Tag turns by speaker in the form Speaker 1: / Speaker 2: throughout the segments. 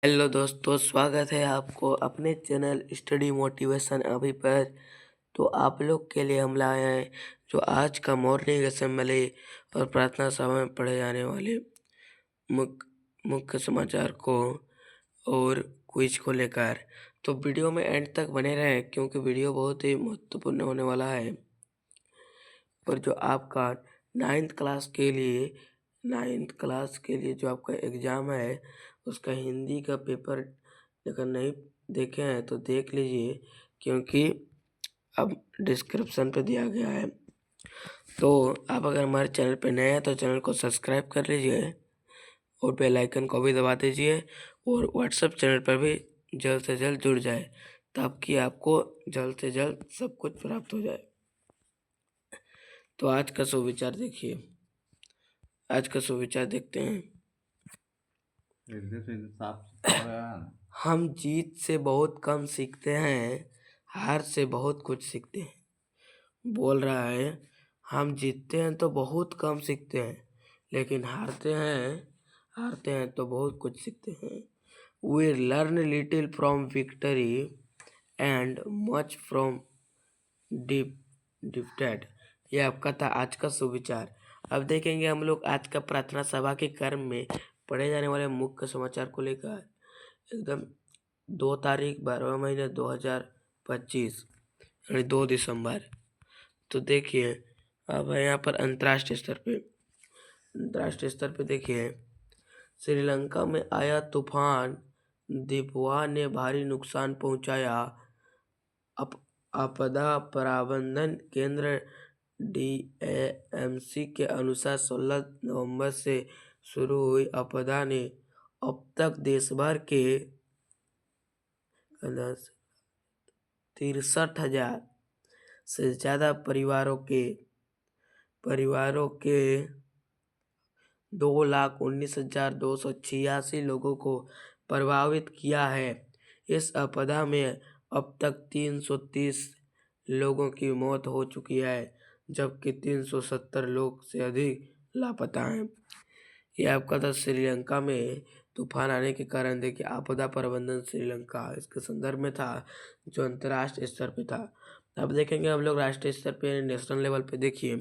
Speaker 1: Hello दोस्तों, स्वागत है आपको अपने चैनल स्टडी मोटिवेशन अभी पर। तो आप लोग के लिए हम लाए हैं जो आज का मॉर्निंग असेंबली और प्रार्थना सभा में पढ़े जाने वाले मुख्य मुख्य समाचार को और क्विज को लेकर। तो वीडियो में एंड तक बने रहें क्योंकि वीडियो बहुत ही महत्वपूर्ण होने वाला है। और जो आपका नाइन्थ क्लास के लिए जो आपका एग्ज़ाम है उसका हिंदी का पेपर अगर नहीं देखे हैं तो देख लीजिए, क्योंकि अब डिस्क्रिप्शन पे दिया गया है। तो आप अगर हमारे चैनल पे नए हैं तो चैनल को सब्सक्राइब कर लीजिए और बेल आइकन को भी दबा दीजिए और व्हाट्सएप चैनल पर भी जल्द से जल्द जुड़ जाए ताकि आपको जल्द से जल्द सब कुछ प्राप्त हो जाए। तो आज का सुविचार देखिए, आज का सुविचार देखते हैं। हम जीत से बहुत कम सीखते हैं, हार से बहुत कुछ सीखते हैं। बोल रहा है हम जीतते हैं तो बहुत कम सीखते हैं, लेकिन हारते हैं तो बहुत कुछ सीखते हैं। We learn little from victory and much from defeat। यह आपका था आज का सुविचार। अब देखेंगे हम लोग आज का प्रार्थना सभा के क्रम में पढ़े जाने वाले मुख्य समाचार को लेकर एकदम 2 तारीख 12वां महीना 2025 यानी 2 दिसंबर। तो देखिए अब है यहाँ पर अंतर्राष्ट्रीय स्तर पे देखिए, श्रीलंका में आया तूफान दिपवा ने भारी नुकसान पहुंचाया। आपदा प्रबंधन केंद्र DAMC के अनुसार 16 नवंबर से शुरू हुई आपदा ने अब तक देश भर के 63,000 से ज़्यादा परिवारों के 2,19,286 लोगों को प्रभावित किया है। इस आपदा में अब तक 330 लोगों की मौत हो चुकी है, जबकि 370 लोग से अधिक लापता हैं। यह आपका था श्रीलंका में तूफान आने के कारण। देखिए आपदा प्रबंधन श्रीलंका इसके संदर्भ में था जो अंतर्राष्ट्रीय स्तर पे था। अब देखेंगे हम लोग राष्ट्रीय स्तर पे, नेशनल लेवल पे। देखिए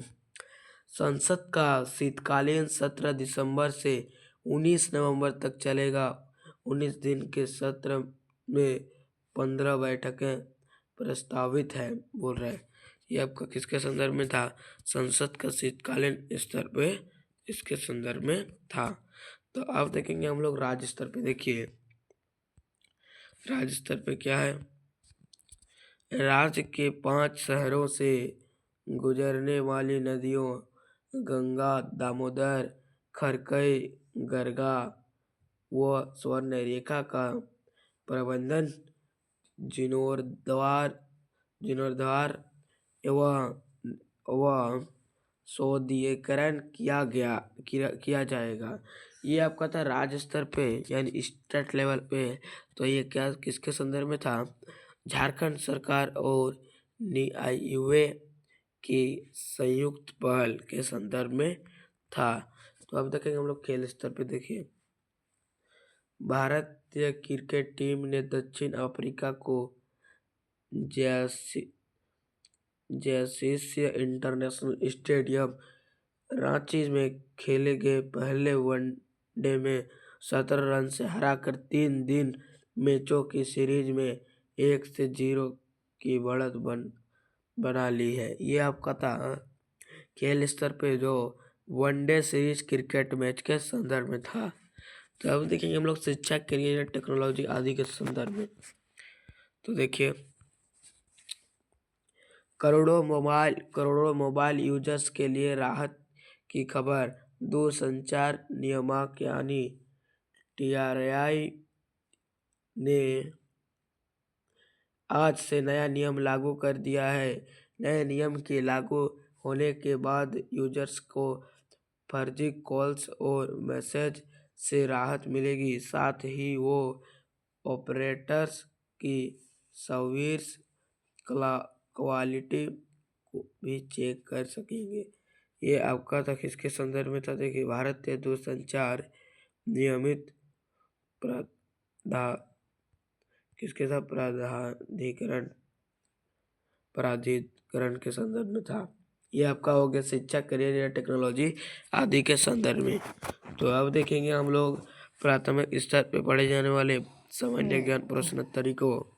Speaker 1: संसद का शीतकालीन सत्र दिसंबर से 19 नवंबर तक चलेगा। 19 दिन के सत्र में 15 बैठकें प्रस्तावित है, बोल रहे हैं। ये आपका किसके संदर्भ में था? संसद का शीतकालीन स्तर पे इसके संदर्भ में था। तो अब देखेंगे हम लोग राज्य स्तर पे। देखिए राज्य स्तर पे क्या है, राज्य के 5 शहरों से गुजरने वाली नदियों गंगा, दामोदर, खरकई, गरगा व स्वर्णरेखा का प्रबंधन जीर्णोद्धार एवं सौंदर्यीकरण किया जाएगा। ये आपका था राज्य स्तर पे यानी स्टेट लेवल पे। तो ये क्या किसके संदर्भ में था? झारखंड सरकार और नीआईयूए की संयुक्त पहल के संदर्भ में था। तो अब देखेंगे हम लोग खेल स्तर पे। देखिए भारतीय क्रिकेट टीम ने दक्षिण अफ्रीका को जयसिंह इंटरनेशनल स्टेडियम रांची में खेले गए पहले वनडे में 17 रन से हराकर 3 दिन मैचों की सीरीज में 1-0 की बढ़त बना ली है। ये आपका था खेल स्तर पे जो वनडे सीरीज क्रिकेट मैच के संदर्भ में था। तो अब देखेंगे हम लोग शिक्षा, करियर, टेक्नोलॉजी आदि के संदर्भ में। तो देखिए करोड़ों मोबाइल यूजर्स के लिए राहत की खबर। दूरसंचार नियामक यानी TRAI ने आज से नया नियम लागू कर दिया है। नए नियम के लागू होने के बाद यूजर्स को फर्जी कॉल्स और मैसेज से राहत मिलेगी। साथ ही वो ऑपरेटर्स की सर्विस क्वालिटी को भी चेक कर सकेंगे। ये आपका था किसके संदर्भ में था? देखिए भारतीय दूरसंचार नियमित किसके साथ प्राधिकरण के संदर्भ में था। ये आपका हो गया शिक्षा, करियर या टेक्नोलॉजी आदि के संदर्भ में। तो अब देखेंगे हम लोग प्राथमिक स्तर पे पढ़े जाने वाले सामान्य ज्ञान प्रश्नोत्तरी को।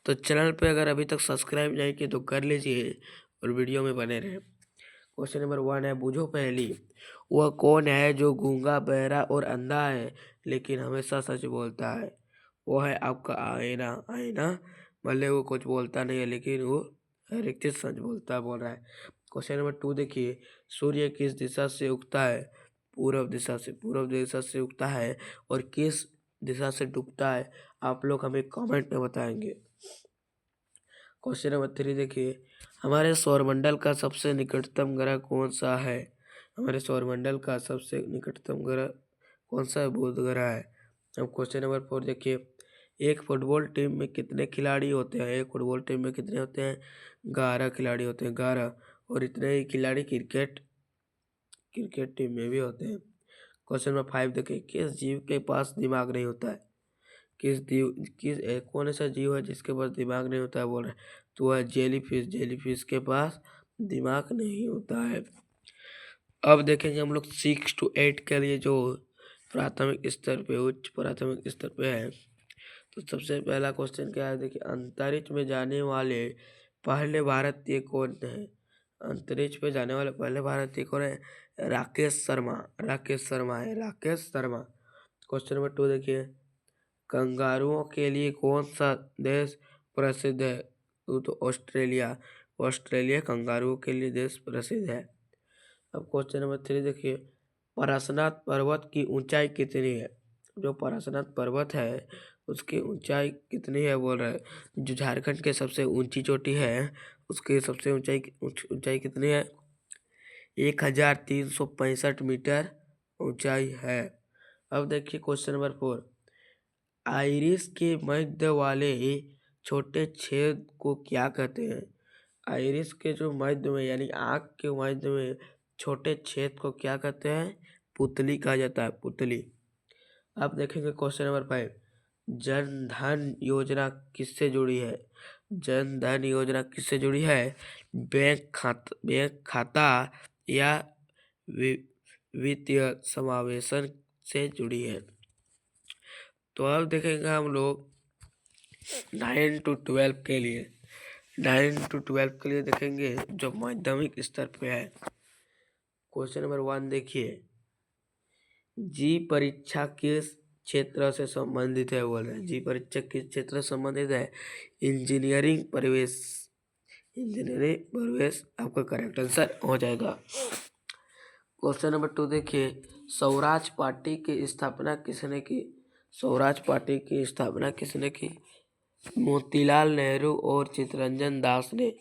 Speaker 1: तो चैनल पे अगर अभी तक सब्सक्राइब नहीं किए तो कर लीजिए और वीडियो में बने रहे। क्वेश्चन नंबर 1 है, बूझो पहली। वह कौन है जो गूंगा, बहरा और अंधा है लेकिन हमेशा सच बोलता है? वो है आपका आईना। आईना भले वो कुछ बोलता नहीं है लेकिन वो हर एक चीज सच बोल रहा है। क्वेश्चन नंबर 2 देखिए, सूर्य किस दिशा से उगता है? पूर्व दिशा से उगता है। और किस दिशा से डूबता है? आप लोग हमें कमेंट में बताएंगे। क्वेश्चन नंबर 3 देखिए, हमारे सौरमंडल का सबसे निकटतम ग्रह कौन सा है? हमारे सौरमंडल का सबसे निकटतम ग्रह कौन सा है? बुध ग्रह है। अब क्वेश्चन नंबर 4 देखिए, एक फुटबॉल टीम में कितने खिलाड़ी होते हैं? एक फुटबॉल टीम में कितने होते हैं? 11 खिलाड़ी होते हैं, 11। और इतने ही खिलाड़ी क्रिकेट टीम में भी होते हैं। क्वेश्चन नंबर 5 देखिए, किस जीव के पास दिमाग नहीं होता है? कौन ऐसा जीव है जिसके पास दिमाग नहीं होता है बोल रहे? तो वह जेलीफिश के पास दिमाग नहीं होता है। अब देखेंगे हम लोग 6 to 8 के लिए जो प्राथमिक स्तर पे, उच्च प्राथमिक स्तर पे है। तो सबसे पहला क्वेश्चन क्या है देखिए, अंतरिक्ष में जाने वाले पहले भारतीय कौन है? अंतरिक्ष में जाने वाले पहले भारतीय कौन है? राकेश शर्मा है, राकेश शर्मा। क्वेश्चन नंबर 2 देखिए, कंगारुओं के लिए कौन सा देश प्रसिद्ध है? तो ऑस्ट्रेलिया कंगारुओं के लिए देश प्रसिद्ध है। अब क्वेश्चन नंबर 3 देखिए, पारसनाथ पर्वत की ऊंचाई कितनी है? जो पारसनाथ पर्वत है उसकी ऊंचाई कितनी है बोल रहा है? जो झारखंड के सबसे ऊंची चोटी है उसकी सबसे ऊंचाई कितनी है? 1365 मीटर ऊंचाई है। अब देखिए क्वेश्चन नंबर 4, आइरिस के मध्य वाले छोटे छेद को क्या कहते हैं? आइरिस के जो मध्य में यानी आँख के मध्य में छोटे छेद को क्या कहते हैं? पुतली कहा जाता है, पुतली। अब देखेंगे क्वेश्चन नंबर 5, जन धन योजना किससे जुड़ी है? जन धन योजना किससे जुड़ी है? बैंक खाता या वित्तीय समावेशन से जुड़ी है। तो अब देखेंगे हम लोग 9 to 12 के लिए। 9 to 12 के लिए देखेंगे जो माध्यमिक स्तर पे है। क्वेश्चन नंबर 1 देखिए, जी परीक्षा किस क्षेत्र से संबंधित है बोल रहे हैं? जी परीक्षा किस क्षेत्र से संबंधित है? इंजीनियरिंग परिवेश आपका करेक्ट आंसर हो जाएगा। क्वेश्चन नंबर 2 देखिए, स्वराज पार्टी की स्थापना किसने की? स्वराज पार्टी की स्थापना किसने की? मोतीलाल नेहरू और चित्तरंजन दास ने।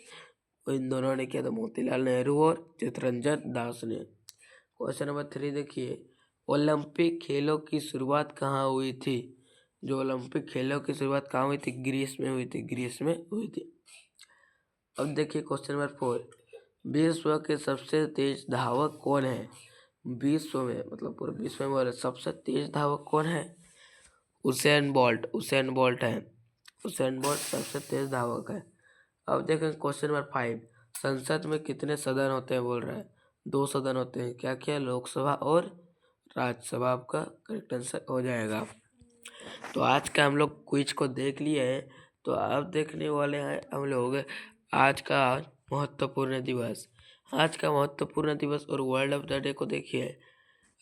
Speaker 1: इन दोनों ने किया था, मोतीलाल नेहरू और चित्तरंजन दास ने। क्वेश्चन नंबर 3 देखिए, ओलंपिक खेलों की शुरुआत कहाँ हुई थी? जो ओलंपिक खेलों की शुरुआत कहाँ हुई थी? ग्रीस में हुई थी। अब देखिए क्वेश्चन नंबर 4, विश्व के सबसे तेज धावक कौन है? विश्व में मतलब पूरे विश्व में बोले सबसे तेज धावक कौन है? उसेन बोल्ट है। उसेन बोल्ट सबसे तेज धावक है। अब देखें क्वेश्चन नंबर 5, संसद में कितने सदन होते हैं बोल रहा है? 2 सदन होते हैं। क्या क्या? लोकसभा और राज्यसभा आपका करेक्ट आंसर हो जाएगा। तो आज का हम लोग क्विज को देख लिए हैं। तो अब देखने वाले हैं हम लोग आज का महत्वपूर्ण दिवस। आज का महत्वपूर्ण दिवस और वर्ड ऑफ द डे को देखिए।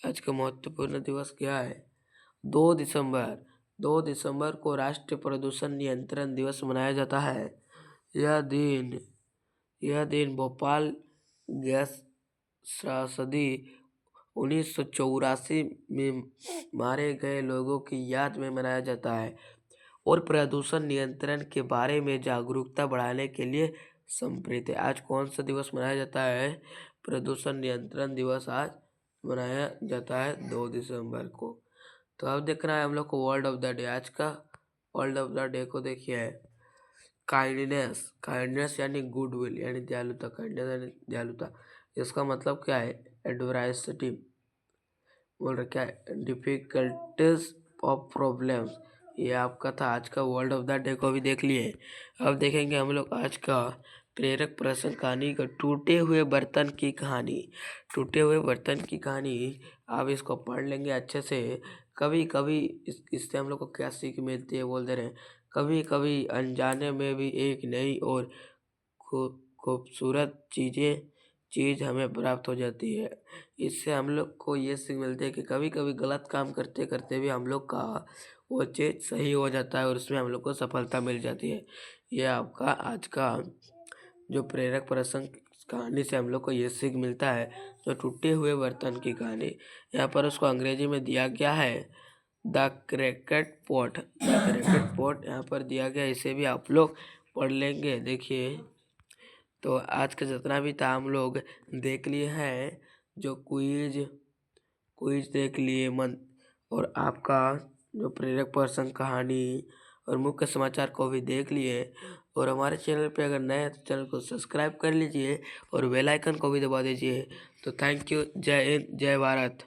Speaker 1: आज का महत्वपूर्ण दिवस क्या है? 2 दिसंबर को राष्ट्रीय प्रदूषण नियंत्रण दिवस मनाया जाता है। यह दिन भोपाल गैस त्रासदी 1984 में मारे गए लोगों की याद में मनाया जाता है और प्रदूषण नियंत्रण के बारे में जागरूकता बढ़ाने के लिए समर्पित है। आज कौन सा दिवस मनाया जाता है? प्रदूषण नियंत्रण दिवस आज मनाया जाता है 2 दिसंबर को। तो अब देखना है हम लोग को वर्ड ऑफ द डे। आज का वर्ड ऑफ द डे को देखिए, काइंडनेस यानी गुडविल यानी दयालुता। काइंडनेस यानी दयालुता। इसका मतलब क्या है? एडवर्सिटी बोल रहे क्या है? डिफिकल्टीज ऑफ प्रॉब्लम्स ये आपका था आज का वर्ड ऑफ द डे को भी देख लिए। अब देखेंगे हम लोग आज का प्रेरक प्रसंग कहानी का टूटे हुए बर्तन की कहानी। टूटे हुए बर्तन की कहानी आप इसको पढ़ लेंगे अच्छे से। कभी कभी इससे हम लोग को क्या सीख मिलती है बोल दे रहे हैं। कभी कभी अनजाने में भी एक नई और खूबसूरत चीज़ हमें प्राप्त हो जाती है। इससे हम लोग को ये सीख मिलती है कि कभी कभी गलत काम करते करते भी हम लोग का वो चीज़ सही हो जाता है और उसमें हम लोग को सफलता मिल जाती है। ये आपका आज का जो प्रेरक प्रसंग कहानी से हम लोग को ये सीख मिलता है, जो टूटे हुए बर्तन की कहानी। यहाँ पर उसको अंग्रेजी में दिया गया है the cracked pot. The cracked pot यहाँ पर दिया गया, इसे भी आप लोग पढ़ लेंगे। देखिए, तो आज का जितना भी था हम लोग देख लिए हैं, जो क्विज देख लिए मन, और आपका जो प्रेरक प्रसंग कहानी और मुख्य समाचार को भी देख लिए। और हमारे चैनल पे अगर नए हैं तो चैनल को सब्सक्राइब कर लीजिए और बेल आइकन को भी दबा दीजिए। तो थैंक यू। जय हिंद, जय भारत।